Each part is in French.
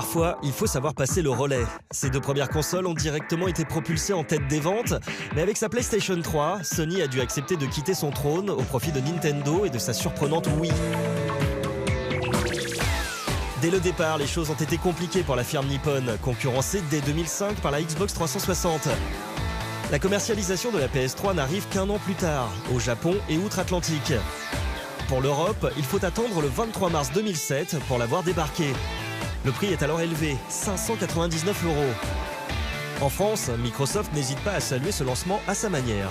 Parfois, il faut savoir passer le relais. Ces deux premières consoles ont directement été propulsées en tête des ventes, mais avec sa PlayStation 3, Sony a dû accepter de quitter son trône au profit de Nintendo et de sa surprenante Wii. Dès le départ, les choses ont été compliquées pour la firme nippone, concurrencée dès 2005 par la Xbox 360. La commercialisation de la PS3 n'arrive qu'un an plus tard, au Japon et outre-Atlantique. Pour l'Europe, il faut attendre le 23 mars 2007 pour la voir débarquer. Le prix est alors élevé, 599 €. En France, Microsoft n'hésite pas à saluer ce lancement à sa manière.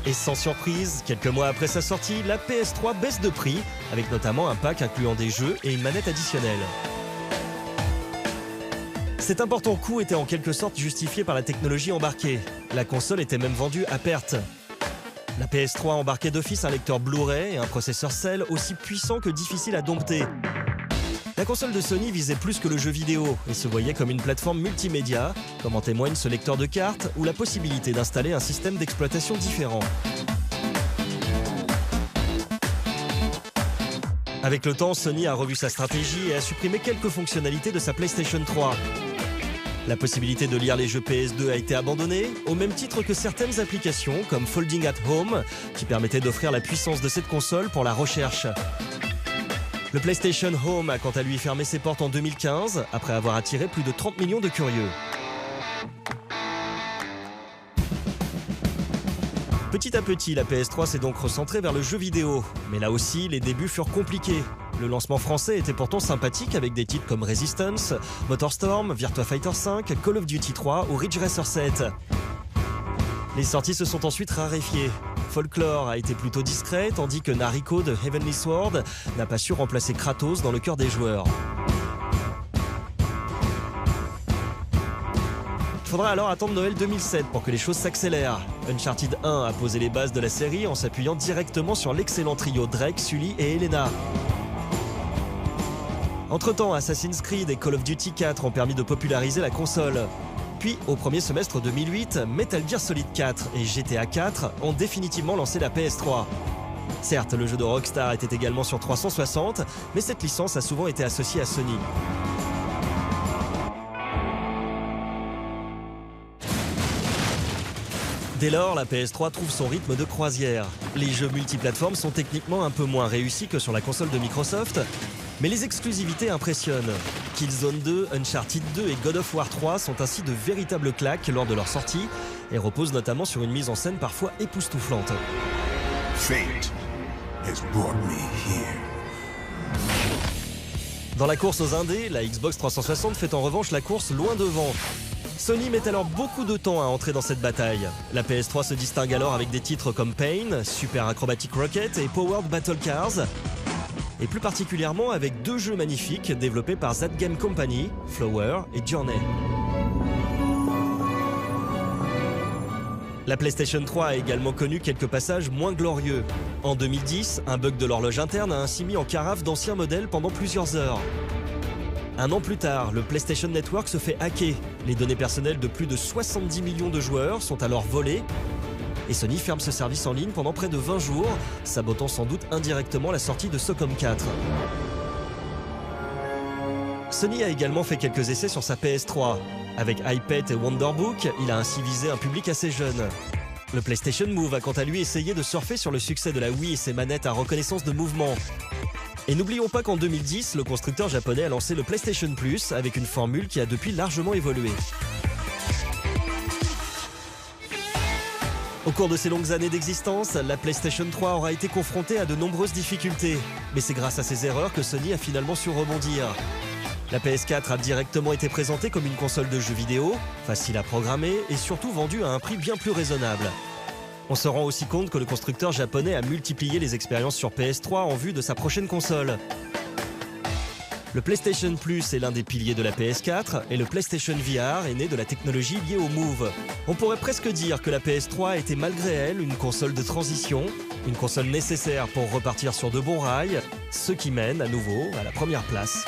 Et sans surprise, quelques mois après sa sortie, la PS3 baisse de prix, avec notamment un pack incluant des jeux et une manette additionnelle. Cet important coût était en quelque sorte justifié par la technologie embarquée. La console était même vendue à perte. La PS3 embarquait d'office un lecteur Blu-ray et un processeur Cell aussi puissant que difficile à dompter. La console de Sony visait plus que le jeu vidéo et se voyait comme une plateforme multimédia, comme en témoigne ce lecteur de cartes ou la possibilité d'installer un système d'exploitation différent. Avec le temps, Sony a revu sa stratégie et a supprimé quelques fonctionnalités de sa PlayStation 3. La possibilité de lire les jeux PS2 a été abandonnée, au même titre que certaines applications comme Folding at Home, qui permettaient d'offrir la puissance de cette console pour la recherche. Le PlayStation Home a quant à lui fermé ses portes en 2015, après avoir attiré plus de 30 millions de curieux. Petit à petit, la PS3 s'est donc recentrée vers le jeu vidéo. Mais là aussi, les débuts furent compliqués. Le lancement français était pourtant sympathique avec des titres comme Resistance, MotorStorm, Virtua Fighter 5, Call of Duty 3 ou Ridge Racer 7. Les sorties se sont ensuite raréfiées. Folklore a été plutôt discret, tandis que Nariko de Heavenly Sword n'a pas su remplacer Kratos dans le cœur des joueurs. Il faudra alors attendre Noël 2007 pour que les choses s'accélèrent. Uncharted 1 a posé les bases de la série en s'appuyant directement sur l'excellent trio Drake, Sully et Elena. Entre-temps, Assassin's Creed et Call of Duty 4 ont permis de populariser la console. Puis, au premier semestre 2008, Metal Gear Solid 4 et GTA 4 ont définitivement lancé la PS3. Certes, le jeu de Rockstar était également sur 360, mais cette licence a souvent été associée à Sony. Dès lors, la PS3 trouve son rythme de croisière. Les jeux multiplateformes sont techniquement un peu moins réussis que sur la console de Microsoft, mais les exclusivités impressionnent. Killzone 2, Uncharted 2 et God of War 3 sont ainsi de véritables claques lors de leur sortie et reposent notamment sur une mise en scène parfois époustouflante. Fate has brought me here. Dans la course aux indés, la Xbox 360 fait en revanche la course loin devant. Sony met alors beaucoup de temps à entrer dans cette bataille. La PS3 se distingue alors avec des titres comme Pain, Super Acrobatic Rocket et Powered Battle Cars, et plus particulièrement avec deux jeux magnifiques développés par That Game Company, Flower et Journey. La PlayStation 3 a également connu quelques passages moins glorieux. En 2010, un bug de l'horloge interne a ainsi mis en carafe d'anciens modèles pendant plusieurs heures. Un an plus tard, le PlayStation Network se fait hacker. Les données personnelles de plus de 70 millions de joueurs sont alors volées. Et Sony ferme ce service en ligne pendant près de 20 jours, sabotant sans doute indirectement la sortie de SOCOM 4. Sony a également fait quelques essais sur sa PS3. Avec iPad et Wonderbook, il a ainsi visé un public assez jeune. Le PlayStation Move a quant à lui essayé de surfer sur le succès de la Wii et ses manettes à reconnaissance de mouvement. Et n'oublions pas qu'en 2010, le constructeur japonais a lancé le PlayStation Plus avec une formule qui a depuis largement évolué. Au cours de ces longues années d'existence, la PlayStation 3 aura été confrontée à de nombreuses difficultés. Mais c'est grâce à ces erreurs que Sony a finalement su rebondir. La PS4 a directement été présentée comme une console de jeux vidéo, facile à programmer et surtout vendue à un prix bien plus raisonnable. On se rend aussi compte que le constructeur japonais a multiplié les expériences sur PS3 en vue de sa prochaine console. Le PlayStation Plus est l'un des piliers de la PS4 et le PlayStation VR est né de la technologie liée au Move. On pourrait presque dire que la PS3 était malgré elle une console de transition, une console nécessaire pour repartir sur de bons rails, ce qui mène à nouveau à la première place.